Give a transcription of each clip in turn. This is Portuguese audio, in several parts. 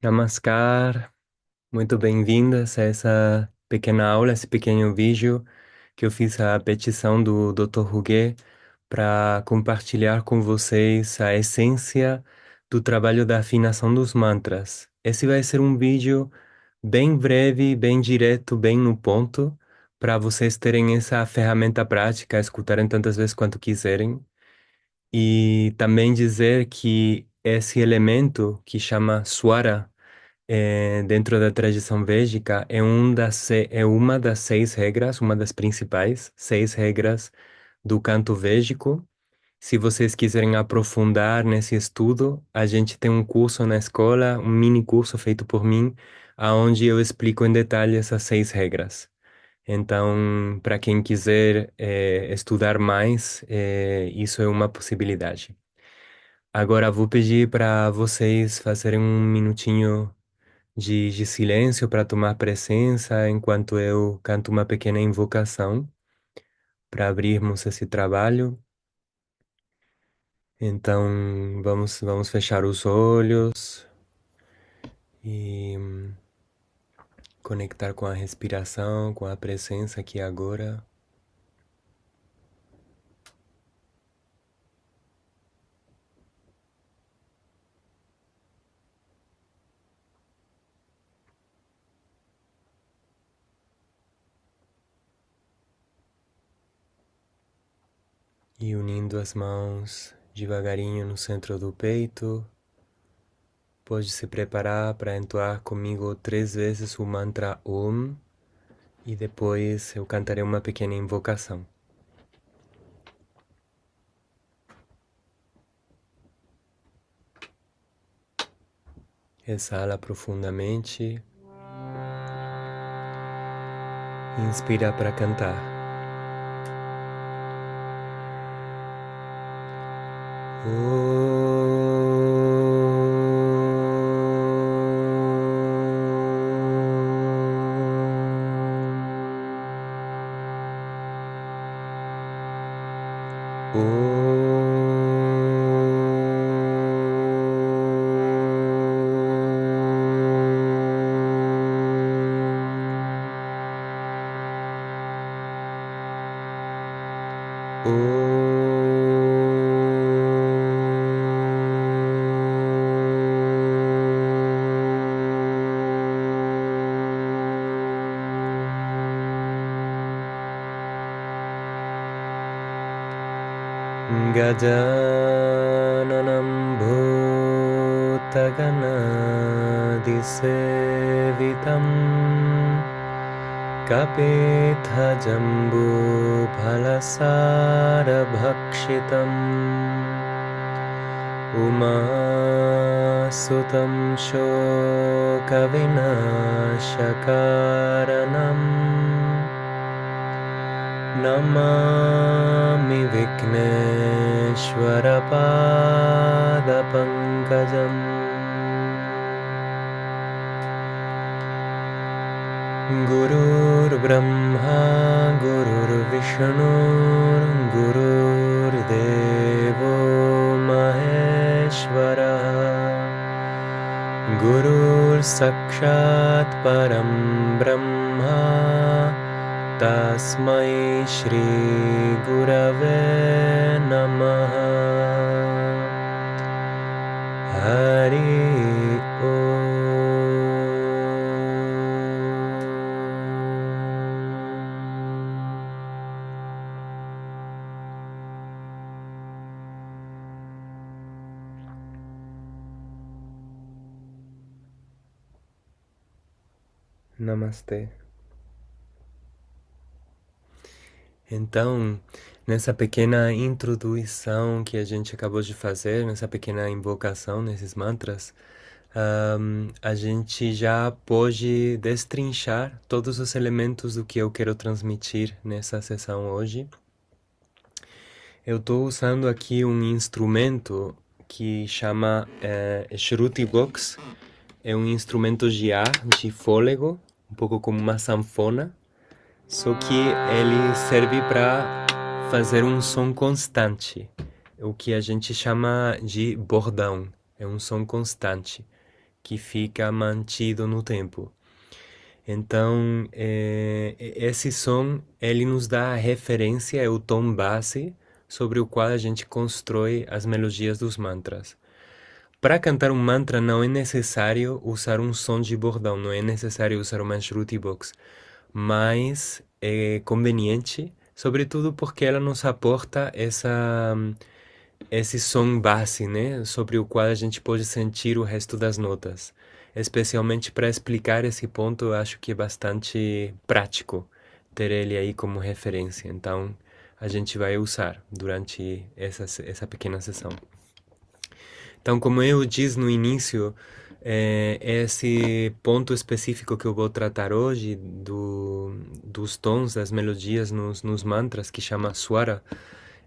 Namaskar, muito bem-vindas a essa pequena aula, esse pequeno vídeo que eu fiz a petição do Dr. Ruge para compartilhar com vocês a essência do trabalho da afinação dos mantras. Esse vai ser um vídeo bem breve, bem direto, bem no ponto, para vocês terem essa ferramenta prática, escutarem tantas vezes quanto quiserem. E também dizer que esse elemento que chama Swara, dentro da tradição védica, é uma das 6 regras, uma das principais 6 regras do canto védico. Se vocês quiserem aprofundar nesse estudo, a gente tem um curso na escola, um mini curso feito por mim, aonde eu explico em detalhe essas 6 regras. Então, para quem quiser estudar mais, isso é uma possibilidade. Agora vou pedir para vocês fazerem um minutinho de silêncio para tomar presença enquanto eu canto uma pequena invocação para abrirmos esse trabalho. Então, vamos fechar os olhos e conectar com a respiração, com a presença aqui agora. E unindo as mãos devagarinho no centro do peito, pode se preparar para entoar comigo 3 vezes o mantra Om e depois eu cantarei uma pequena invocação. Exala profundamente. Inspira para cantar. Gajananam bhutaganadisevitam kapitha jambu phalasara bhakshitam umasutam shokavinashakaranam Namami Vikneshwara Pada Pankajam Gurur Brahma Gurur Vishnu Gurur Devo Maheshwara Gurur Sakshat Param Brahma Tasmai Shri Gurave Namaha Hari Om. Namastê. Então, nessa pequena introdução que a gente acabou de fazer, nessa pequena invocação, nesses mantras, a gente já pode destrinchar todos os elementos do que eu quero transmitir nessa sessão hoje. Eu estou usando aqui um instrumento que chama Shruti Box. É um instrumento de ar, de fôlego, um pouco como uma sanfona. Só que ele serve para fazer um som constante, o que a gente chama de bordão. É um som constante. que fica mantido no tempo. Então, esse som, ele nos dá a referência, é o tom base sobre o qual a gente constrói as melodias dos mantras. Para cantar um mantra não é necessário usar um som de bordão, não é necessário usar uma Shruti Box, mas é conveniente, sobretudo porque ela nos aporta esse som base, né, sobre o qual a gente pode sentir o resto das notas. Especialmente para explicar esse ponto, eu acho que é bastante prático ter ele aí como referência. Então, a gente vai usar durante essa pequena sessão. Então, como eu disse no início, esse ponto específico que eu vou tratar hoje, dos tons, das melodias nos mantras, que chama Swara,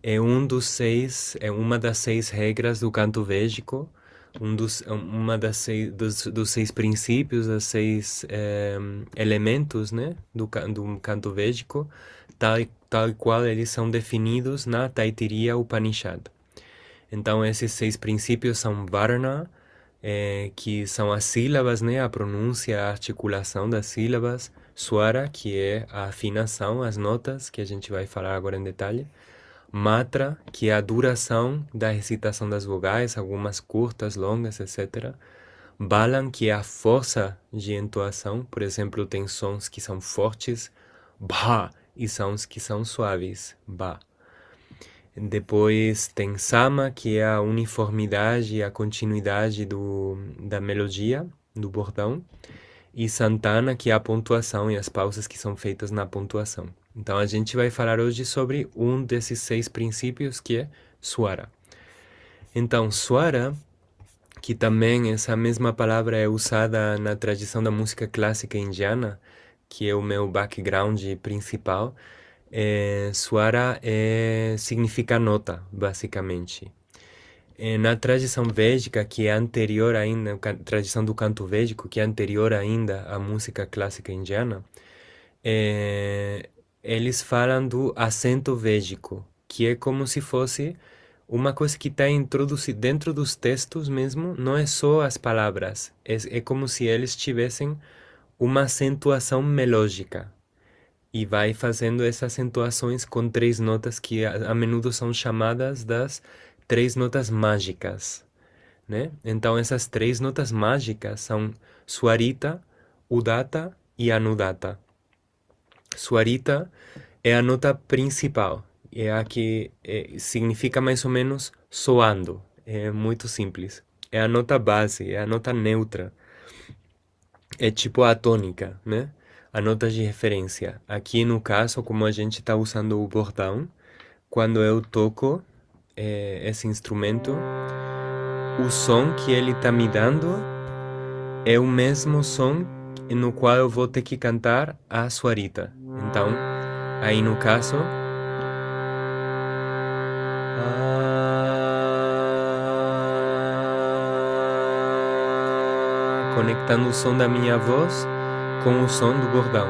é uma das 6 regras do canto védico, uma dos 6 princípios, dos 6 elementos, né, do canto védico, tal qual eles são definidos na Taittiriya Upanishad. Então, esses 6 princípios são Varna, que são as sílabas, né? A pronúncia, a articulação das sílabas. Swara, que é a afinação, as notas, que a gente vai falar agora em detalhe. Matra, que é a duração da recitação das vogais, algumas curtas, longas, etc. Balan, que é a força de entoação. Por exemplo, tem sons que são fortes, Bha, e sons que são suaves, Ba. Depois tem Sama, que é a uniformidade e a continuidade da melodia, do bordão. E Santana, que é a pontuação e as pausas que são feitas na pontuação. Então a gente vai falar hoje sobre um desses 6 princípios, que é Swara. Então, Swara, que também essa mesma palavra é usada na tradição da música clássica indiana, que é o meu background principal. Swara significa nota, basicamente. Na tradição védica, que é anterior ainda, tradição do canto védico, que é anterior ainda à música clássica indiana, eles falam do acento védico, que é como se fosse uma coisa que está introduzida dentro dos textos mesmo, não é só as palavras, é como se eles tivessem uma acentuação melódica. E vai fazendo essas acentuações com 3 notas que a menudo são chamadas das 3 notas mágicas, né? Então essas 3 notas mágicas são Swarita, Udata e Anudata. Swarita é a nota principal, é a que significa mais ou menos soando, é muito simples. É a nota base, é a nota neutra, é tipo a tônica, né? A nota de referência. Aqui no caso, como a gente está usando o bordão, quando eu toco esse instrumento, o som que ele está me dando é o mesmo som no qual eu vou ter que cantar a Swarita. Então, aí no caso, conectando o som da minha voz com o som do bordão.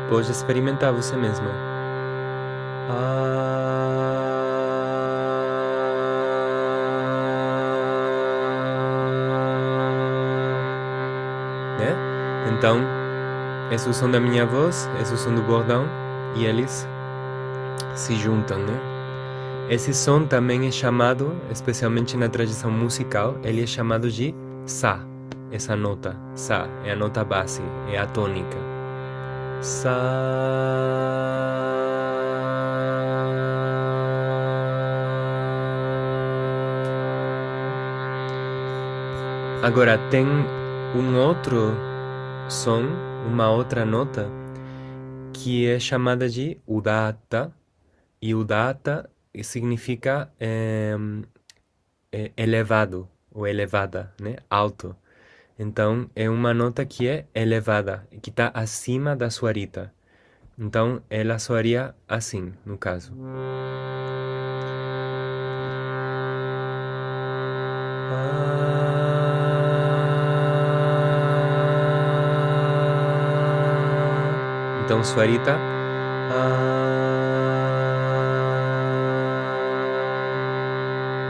Pode experimentar você mesma. Né? Então, esse é o som da minha voz, esse é o som do bordão, e eles se juntam, né? Esse som também é chamado, especialmente na tradição musical, ele é chamado de Sa. Essa nota, Sa, é a nota base, é a tônica. Sa. Agora tem um outro som, uma outra nota, que é chamada de Udata, e Udata significa elevado, ou elevada, né? Alto. Então, é uma nota que é elevada, que está acima da Swarita. Então, ela soaria assim, no caso. Então, Swarita.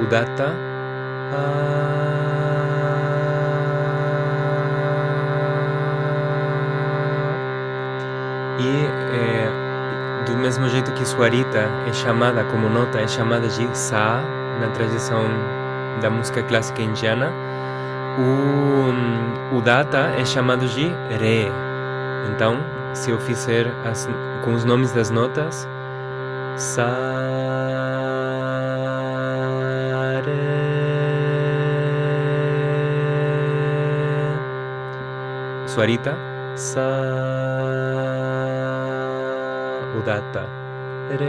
Udatta. Do mesmo jeito que Suarita é chamada como nota, é chamada de Sa na tradição da música clássica indiana, o Data é chamado de Re. Então, se eu fizer com os nomes das notas, Sa, Re, Suarita, Sa, Udata, Re.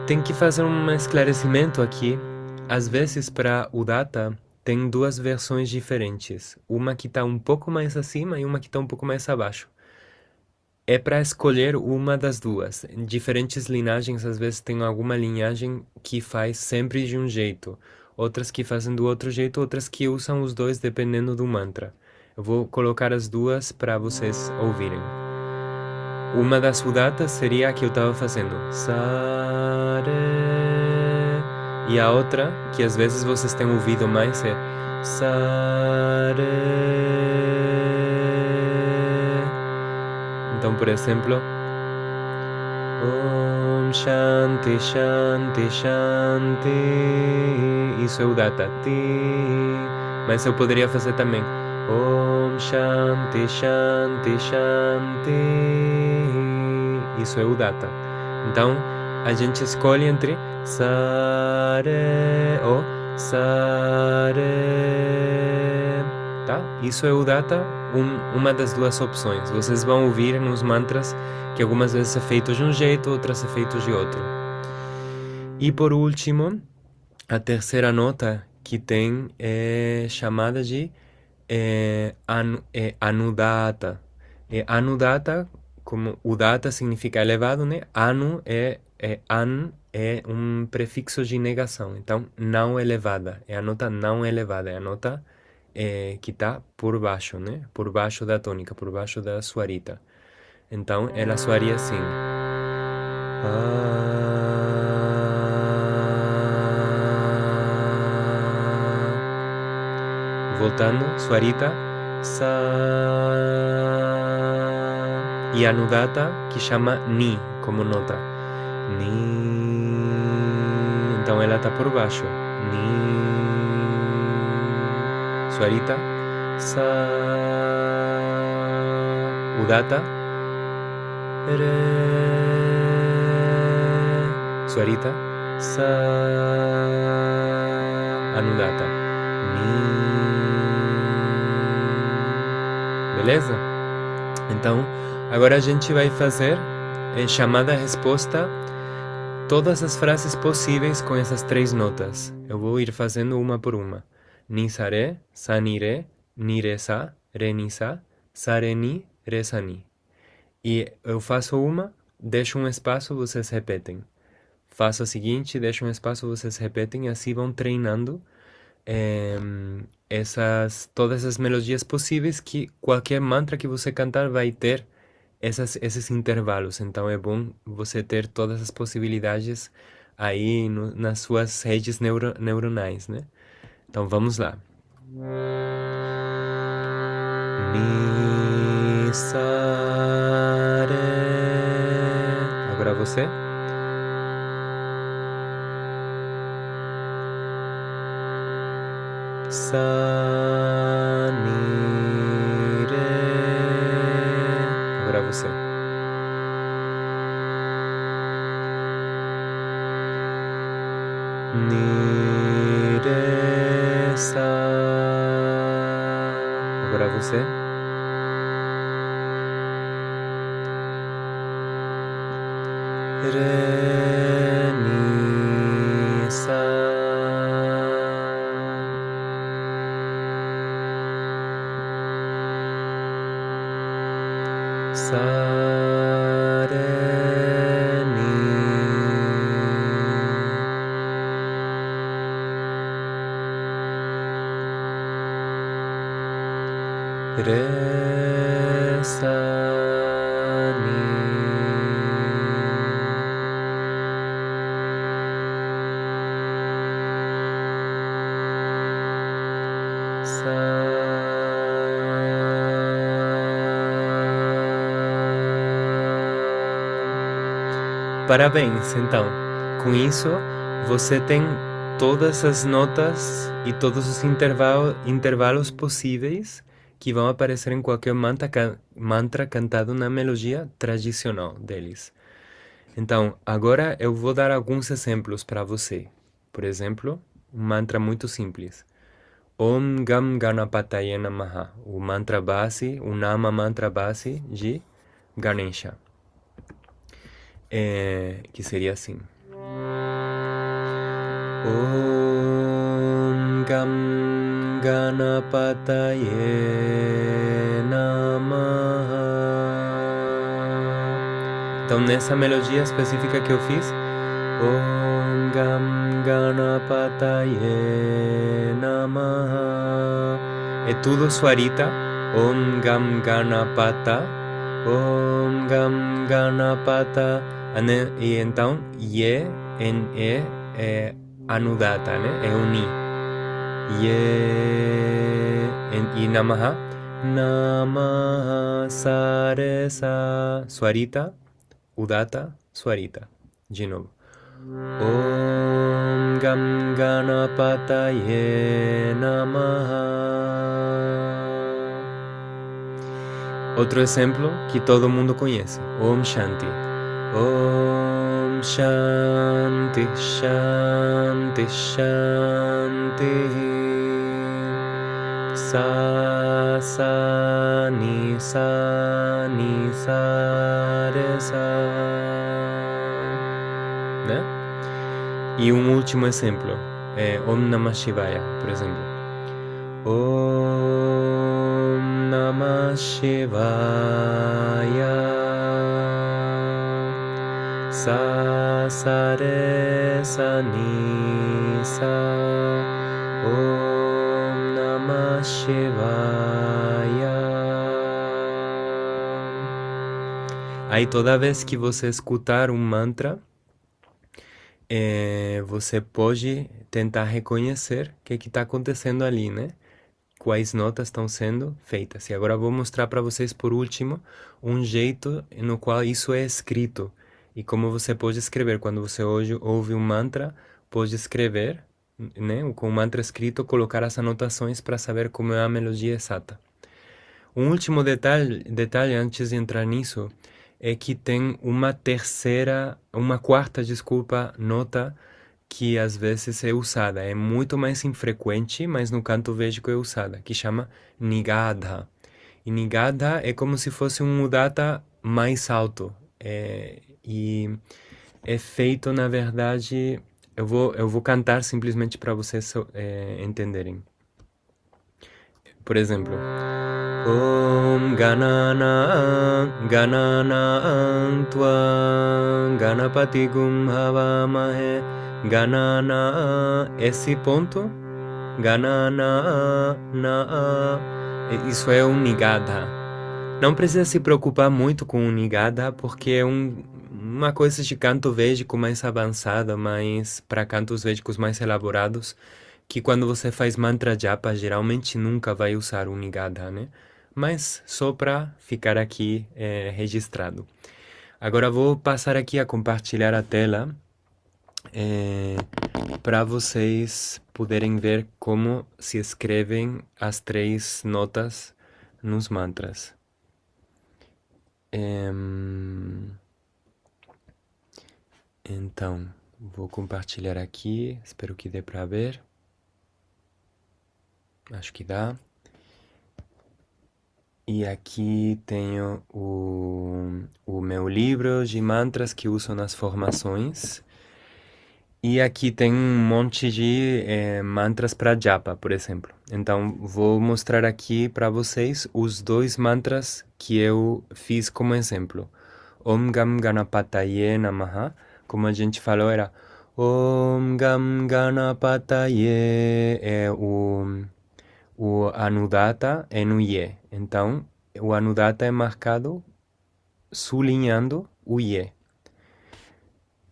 Tem que fazer um esclarecimento aqui. Às vezes, para o Data, tem duas versões diferentes. Uma que está um pouco mais acima e uma que está um pouco mais abaixo. É para escolher uma das duas. Em diferentes linhagens, às vezes tem alguma linhagem que faz sempre de um jeito, outras que fazem do outro jeito, outras que usam os dois dependendo do mantra. Eu vou colocar as duas para vocês ouvirem. Uma das Udatas seria a que eu estava fazendo. Sa, Re. E a outra, que às vezes vocês têm ouvido mais, é Sa, Re. Então, por exemplo, Om Shanti Shanti Shanti. Isso é o Data. Mas eu poderia fazer também Om Shanti Shanti Shanti. Isso é o Data. Então, a gente escolhe entre Sa, Re ou Sa, Re. Tá? Isso é o Data, uma das duas opções. Vocês vão ouvir nos mantras que algumas vezes é feito de um jeito, outras é feito de outro. E por último, a terceira nota que tem é chamada de Anudata. Anudata, como Udata significa elevado, né? Anu an é um prefixo de negação. Então, não elevada. É a nota não elevada. É a nota que está por baixo, né? Por baixo da tônica, por baixo da suarita. Então, ela soaria assim. Voltando, suarita, Sa. E Anudata, que chama Ni como nota. Ni. Então ela está por baixo. Ni. Suarita, Sa. Udata, Re. Suarita, Sa. Anudata, Ni. Beleza? Então, agora a gente vai fazer chamada-resposta, todas as frases possíveis com essas três notas. Eu vou ir fazendo uma por uma. Nisare, sanire, niresa, renisa, sareni, resani. E eu faço uma, deixo um espaço, vocês repetem. Faço a seguinte, deixo um espaço, vocês repetem, e assim vão treinando todas as melodias possíveis, que qualquer mantra que você cantar vai ter esses intervalos. Então é bom você ter todas as possibilidades aí nas suas redes neuronais, né? Então vamos lá. Mi, sa, re. Agora você. Sa, ni, re. Agora você. Ni, re, sa. Agora você. Re, mi, sa. Sa, re, mi. Re, sa, ni. Parabéns, então. Com isso, você tem todas as notas e todos os intervalos possíveis que vão aparecer em qualquer mantra cantado na melodia tradicional deles. Então, agora eu vou dar alguns exemplos para você. Por exemplo, um mantra muito simples. Om Gam Ganapataye Namaha. O mantra base, o Nama mantra base de Ganesha. Que seria assim. Om Gam Ganapataye Namaha. Então, nessa melodia específica que eu fiz, Om Gam Ganapataye Namaha. É tudo Swarita. Om Gam Ganapata. Om Gam Ganapata. E então, Ye em E é Anudata, né? É uni. E Namaha. Namaha Saresa. Swarita. Udata. Swarita. De novo. Om Gam Ganapataye Namaha. Outro exemplo que todo mundo conhece. Om Shanti. Om Shanti, Shanti, Shanti. Sa, sa, ni, sa, ni, sa, re, sa. Né? E um último exemplo é Om Namah Shivaya, por exemplo. Om Namah Shivaya. Sa, sa, re, sa, ni, sa. Om Namah Shivaya. Aí toda vez que você escutar um mantra, você pode tentar reconhecer o que está acontecendo ali, né? Quais notas estão sendo feitas. E agora eu vou mostrar para vocês, por último, um jeito no qual isso é escrito. E como você pode escrever. Quando você hoje ouve um mantra, pode escrever, né? Com o mantra escrito, colocar as anotações para saber como é a melodia exata. Um último detalhe antes de entrar nisso, é que tem uma quarta, nota que às vezes é usada. É muito mais infrequente, mas no canto védico é usada, que chama Nigadha. E Nigadha é como se fosse um Udata mais alto. E é feito, na verdade... Eu vou cantar simplesmente para vocês entenderem. Por exemplo... Om Ganana Tva Ganapati Gum Havamahe Ganana. Esse ponto, Ganana, isso é um Nigadha. Não precisa se preocupar muito com o Nigadha, porque é uma coisa de canto védico mais avançada, mas para cantos védicos mais elaborados, que quando você faz mantra japa, geralmente nunca vai usar o Nigadha, né? Mas só para ficar aqui registrado. Agora vou passar aqui a compartilhar a tela para vocês poderem ver como se escrevem as 3 notas nos mantras. Então, vou compartilhar aqui, espero que dê para ver. Acho que dá. E aqui tenho o meu livro de mantras que uso nas formações. E aqui tem um monte de mantras para japa, por exemplo. Então, vou mostrar aqui para vocês os 2 mantras que eu fiz como exemplo. Om Gam Ganapataye Namaha. Como a gente falou, era Om Gam Ganapataye. O Anudata é no Ye. Então, o Anudata é marcado sublinhando o Ye.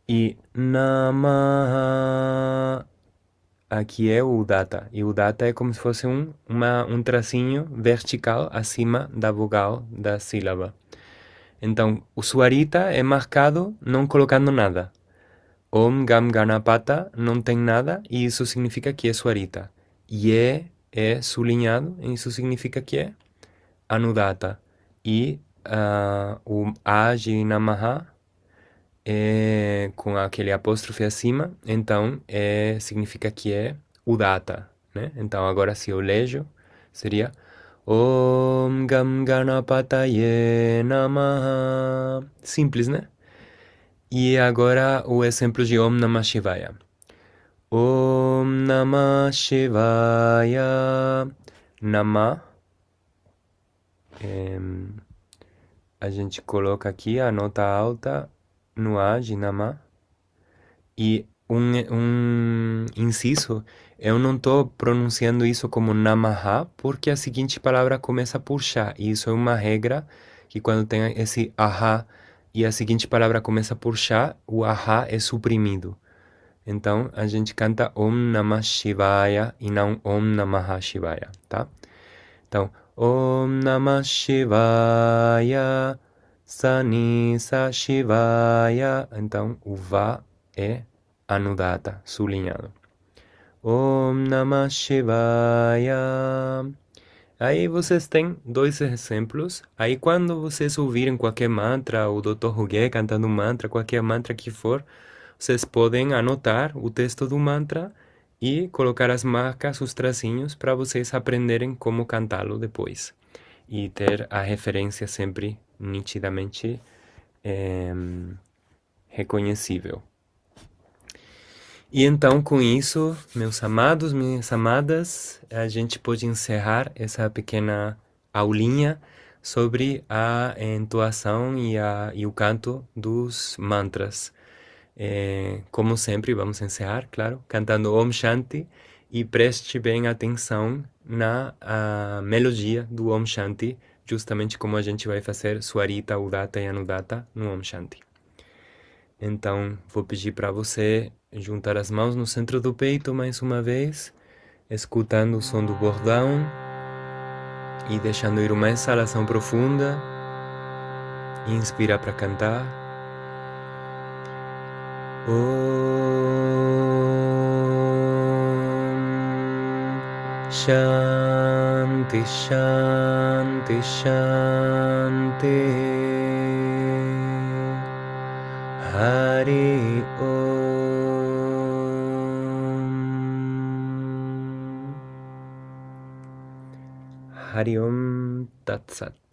E Namaha, aqui é o Udata. E o Udata é como se fosse um tracinho vertical acima da vogal da sílaba. Então, o Suarita é marcado não colocando nada. Om Gam Ganapata não tem nada e isso significa que é Suarita. Ye é sublinhado e isso significa que é Anudata. E o Aji Namaha é com aquele apóstrofe acima, então significa que é Udata, né? Então agora se eu leio, seria Om Gam Ganapataye Namaha. Simples, né? E agora o exemplo de Om Namah Shivaya. Om Namah Shivaya. Namah. A gente coloca aqui a nota alta no A de Namah. E um inciso, eu não estou pronunciando isso como Namaha, porque a seguinte palavra começa por Shá. E isso é uma regra que quando tem esse Aha e a seguinte palavra começa por Shá, o Aha é suprimido. Então a gente canta Om Namah Shivaya e não Om Namaha Shivaya, tá? Então, Om Namah Shivaya, Sani Sa Shivaya. Então, o Va é anudata, sublinhado. Om Namah Shivaya. Aí vocês têm dois exemplos. Aí quando vocês ouvirem qualquer mantra, o Dr. Ruge cantando um mantra, qualquer mantra que for, vocês podem anotar o texto do mantra e colocar as marcas, os tracinhos, para vocês aprenderem como cantá-lo depois. E ter a referência sempre nitidamente reconhecível. E então, com isso, meus amados, minhas amadas, a gente pode encerrar essa pequena aulinha sobre a entoação e o canto dos mantras. Como sempre, vamos encerrar, claro, cantando Om Shanti e preste bem atenção na melodia do Om Shanti, justamente como a gente vai fazer Swarita, Udata e Anudata no Om Shanti. Então, vou pedir para você juntar as mãos no centro do peito mais uma vez, escutando o som do bordão e deixando ir uma exalação profunda. Inspira para cantar. Om Shanti Shanti Shanti Hari Om. Hari Om Tat Sat.